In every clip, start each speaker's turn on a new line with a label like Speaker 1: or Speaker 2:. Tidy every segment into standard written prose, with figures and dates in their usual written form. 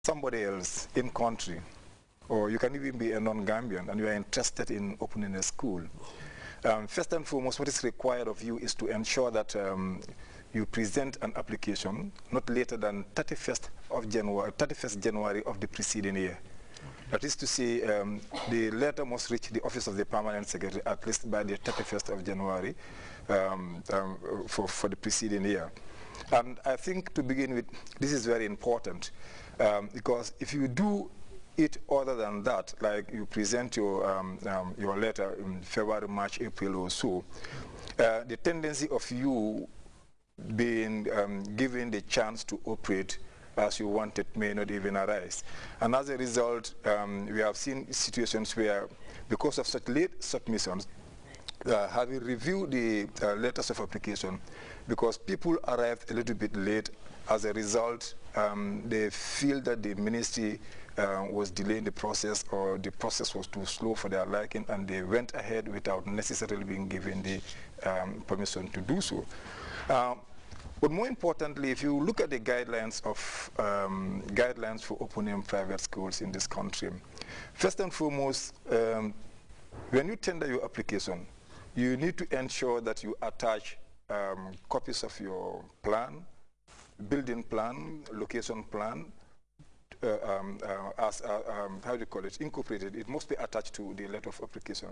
Speaker 1: somebody else in country, or you can even be a non-Gambian and you are interested in opening a school, first and foremost, what is required of you is to ensure that you present an application not later than 31st January of the preceding year. That is to say, the letter must reach the office of the permanent secretary at least by the 31st of January for the preceding year. And I think to begin with, this is very important because if you do it other than that, like you present your letter in February, March, April or so, the tendency of you being given the chance to operate as you wanted may not even arise. And as a result, we have seen situations where, because of such late submissions, having reviewed the letters of application, because people arrived a little bit late, as a result, they feel that the ministry was delaying the process, or the process was too slow for their liking, and they went ahead without necessarily being given the permission to do so. But more importantly, if you look at the guidelines for opening private schools in this country, first and foremost, when you tender your application, you need to ensure that you attach copies of your plan, building plan, location plan, as how do you call it, incorporated. It must be attached to the letter of application.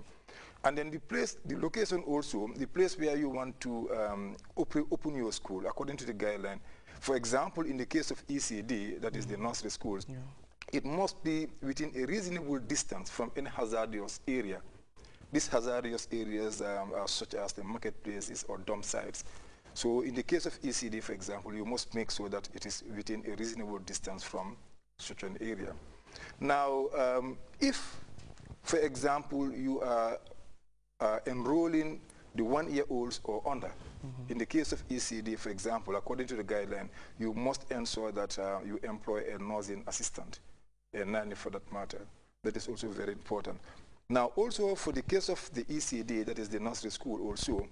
Speaker 1: And then the location also, the place where you want to open your school according to the guideline. For example, in the case of ECD, that is the nursery schools, it must be within a reasonable distance from any hazardous area. These hazardous areas are such as the marketplaces or dump sites. So in the case of ECD, for example, you must make sure that it is within a reasonable distance from such an area. Now, if, for example, you are enrolling the 1-year-olds or under, in the case of ECD, for example, according to the guideline, you must ensure that you employ a nursing assistant, a nanny for that matter. That is also very important. Now, also for the case of the ECD, that is the nursery school also,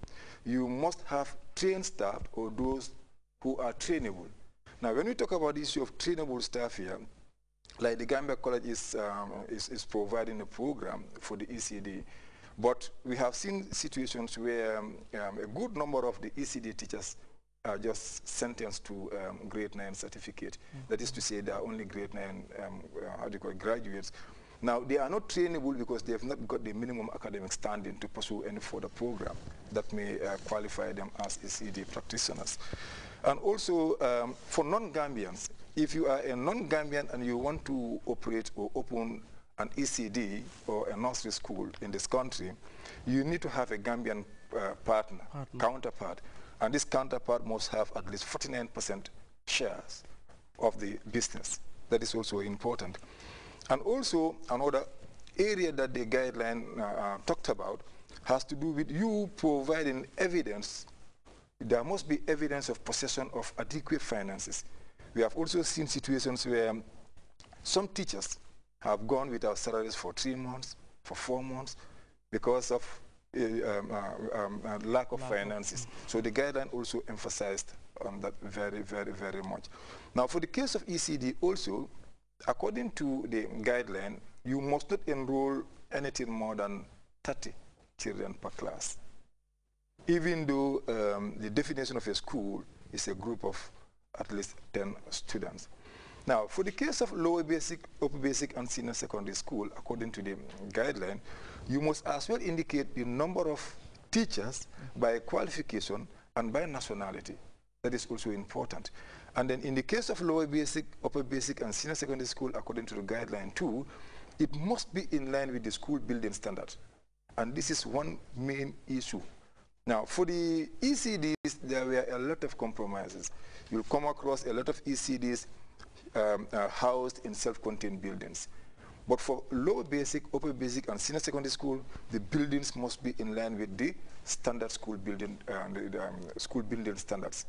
Speaker 1: you must have trained staff or those who are trainable. Now, when we talk about the issue of trainable staff here, like the Gambia College is providing a program for the ECD, but we have seen situations where a good number of the ECD teachers are just sentenced to grade 9 certificate. That is to say, they are only grade 9, how do you call it, graduates. Now, they are not trainable because they have not got the minimum academic standing to pursue any further program that may qualify them as ECD practitioners. And also, for non-Gambians, if you are a non-Gambian and you want to operate or open an ECD or a nursery school in this country, you need to have a Gambian counterpart. And this counterpart must have at least 49% shares of the business. That is also important. And also, another area that the guideline talked about has to do with you providing evidence. There must be evidence of possession of adequate finances. We have also seen situations where some teachers have gone without salaries for 3 months, for 4 months, because of lack of finances. So the guideline also emphasized on that very, very, very much. Now, for the case of ECD also, according to the guideline, you must not enroll anything more than 30 children per class, even though the definition of a school is a group of at least 10 students. Now, for the case of lower basic, upper basic, and senior secondary school, according to the guideline, you must as well indicate the number of teachers by qualification and by nationality. That is also important. And then in the case of lower basic, upper basic, and senior secondary school, according to the guideline too, it must be in line with the school building standards. And this is one main issue. Now, for the ECDs, there were a lot of compromises. You'll come across a lot of ECDs housed in self-contained buildings. But for lower basic, upper basic, and senior secondary school, the buildings must be in line with the standard school building, school building standards.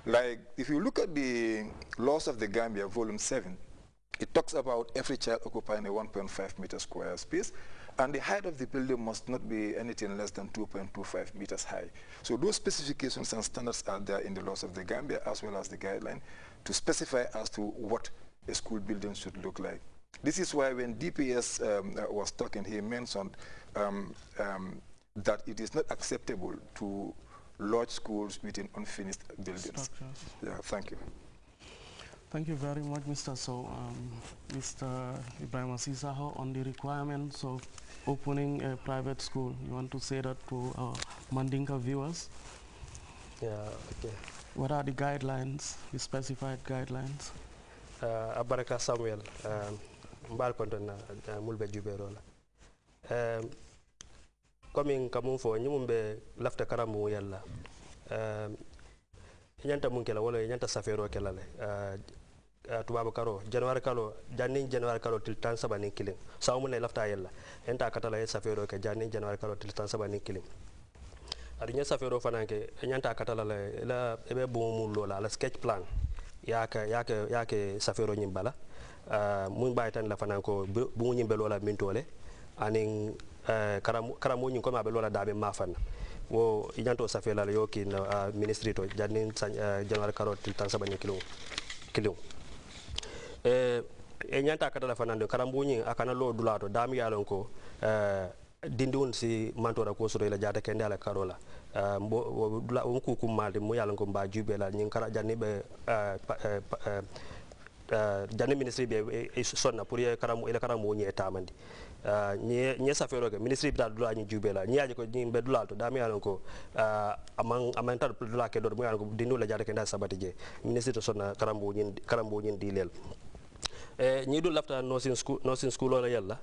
Speaker 1: Like, if you look at the Laws of the Gambia, Volume 7, it talks about every child occupying a 1.5 meter square space, and the height of the building must not be anything less than 2.25 meters high. So those specifications and standards are there in the Laws of the Gambia, as well as the guideline, to specify as to what a school building should look like. This is why when DPS was talking, he mentioned that it is not acceptable to large schools within unfinished buildings.
Speaker 2: Structures.
Speaker 1: Yeah, thank you.
Speaker 2: Thank you very much, Mr. So, Mr. Ibrahim Asisaho, on the requirements of opening a private school, you want to say that to our Mandinka viewers?
Speaker 3: Yeah, okay.
Speaker 2: What are the guidelines, the specified guidelines?
Speaker 3: Abaraka Samuel, mbal konton mulbe jubero la. Coming kamun fo nyumbe lafta karamu yalla. Nyanta munkela wala nyanta safero kela le. Tubaba karo January kalo jannin January kalo til tan sabani killing. Sawmun le lafta yalla. Enta katala safero ke jannin January kalo til tan sabani killing. Adinya safero fananke nyanta katala le la ebe bomu lola la sketch plan. Yake safero nyimbala mun baytan la fananko bu nyimbe lola mintole anin karamu nyin ko ma be lola dabe mafan wo yanto safela la yoki na ministry to jannin January karot tan sabani kilo e nyanta katala fanando karambu nyin akana lo dulato dami yalon ko dindun si mantora ko soro la jata kende ala karola mbo dula ko kumalde mo yalon ko mba jube la nyin kara janni be janni ministry be sonna pour ye karamu ila karamu nyi etamandi nye safero ke ministry bi dula nyi jube la nyi aje ko nyi be dula to dami yalon ko amang tar dula ke do mo yalon ko dindu la jata kende sabati je ministry to sonna karamu nyi dilel nyi dul lafta nursing school la yalla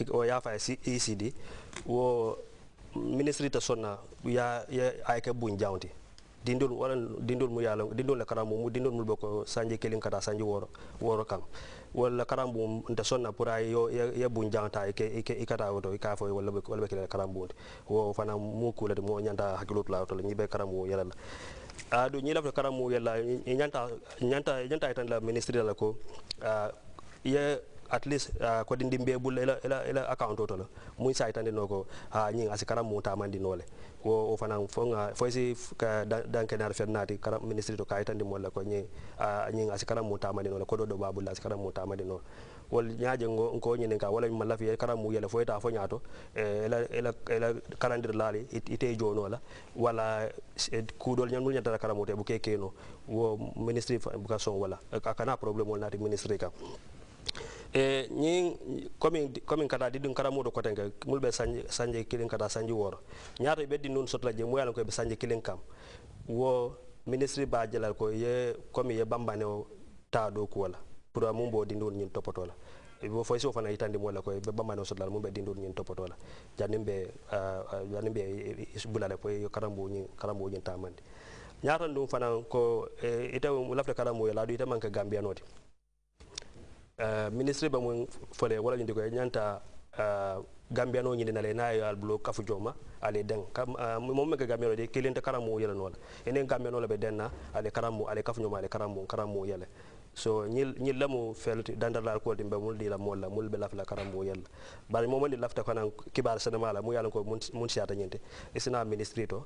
Speaker 3: o yafa ECD wo ministry ta sonna ya ayke buñ jawnti dindol mu yalla dindol la karamu mu dindol mu boko sanje kelin kata sanje woro kam wala karamu nta sonna pour ay ya buñ jawta ikata woto ka fo wala be kele karamu wo fana mu kulade mo nyanta hakilot la to ñi be karamu yalla adu ñi la karamu yalla nyanta tan la ministry la ko ye at least ko dindi mbebul ela account to la muy saytande noko ñi asikara mu tamandi nole wo fanan fonga foisi ka danke nar fernati kara ministry to kaytande mo la ko ñi asikara mu tamandi nole ko do babul asikara mu tamandi no wol ñaaje ko ñi ka wala ma lafi kara mu yele foyta fo ñaato ela karandir laali ite jono la wala kudol ñamul ñata kara mu te bu kekeno wo ministry bu ka son wala akana problème wol nati ministry ka ñi coming kata di dun karamudo ko tenga mulbe sanje kilin kata sanje woro ñaata beddi nun sotla je mo yalan ko be sanje kilin kam wo ministry ba jelal ko ye comme ye bambane o ta do ko wala pour mum bo di ndon ñin topoto la bo fay so fana itande mo la ko be bambane o sotla mum be di ndon ñin topoto la janimbe bulale ko yo karambo ñin tamande ñaata dum fana ko ite lafta karambo la du ite manka gambianoti ministre ba mun fole wala ñu ko ñanta gambiano ñi dina le na al blo kafu joma ale den mom me gambiano de kelente karamu yele non enen gambiano la be denna ale karamu ale kafu ñoma ale karamu yele so ñi lamu felti dandar la ko dimbe mul di la molla mul be lafla karamu yele bari mom ni lafta kana kibar sanama la mu yalla ko mun siata ñente isina ministre to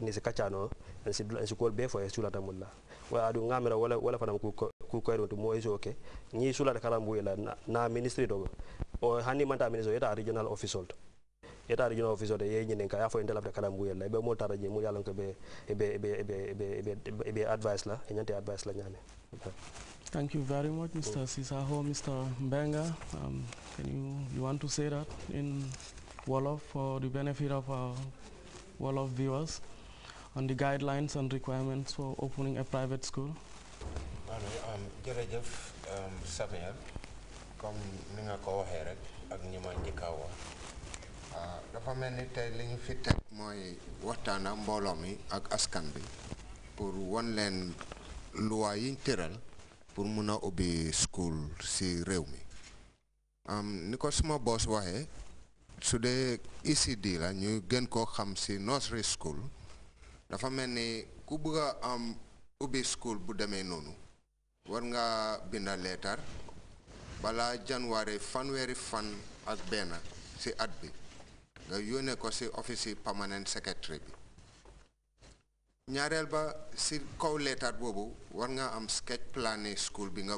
Speaker 3: ni se kacano si ko be fo e sulata mulla wa adu ngamira wala fana ku ko ronto mo ejoke ni sulata karambu yela na ministry do o hani manta ministry eta regional official ye nyinen ka ya fo indela karambu yela be mo taraje mu yalan ko be advice la nyante advice la nyane.
Speaker 2: Thank you very much, Mr. Sisaho. Mr. Mbenga, you want to say that in Wolof for the benefit of our Wolof viewers on the guidelines and requirements for opening a private school?
Speaker 4: Jërëjëf Samuel comme ni nga ko waxee rek ak ñi ma njëkk a wax dafa mel ni tey li ñu fi teg mooy waxtaana mbooloo mi ak askan bi pour won leen loi yiñ tëral pour mun a ubbi school si réew mi ni ko suma boss waxee su dee ECD la ñu gën koo xam si nursery school dafa mel ni ku bëgg a am ubbi school bu demee noonu war nga binda leetar bala January fanweeri fan ak benn si at bi nga yónnee ko si office permanent secretary bi ñaareel ba si kaw leetaat boobu war nga am sketch plan school bi nga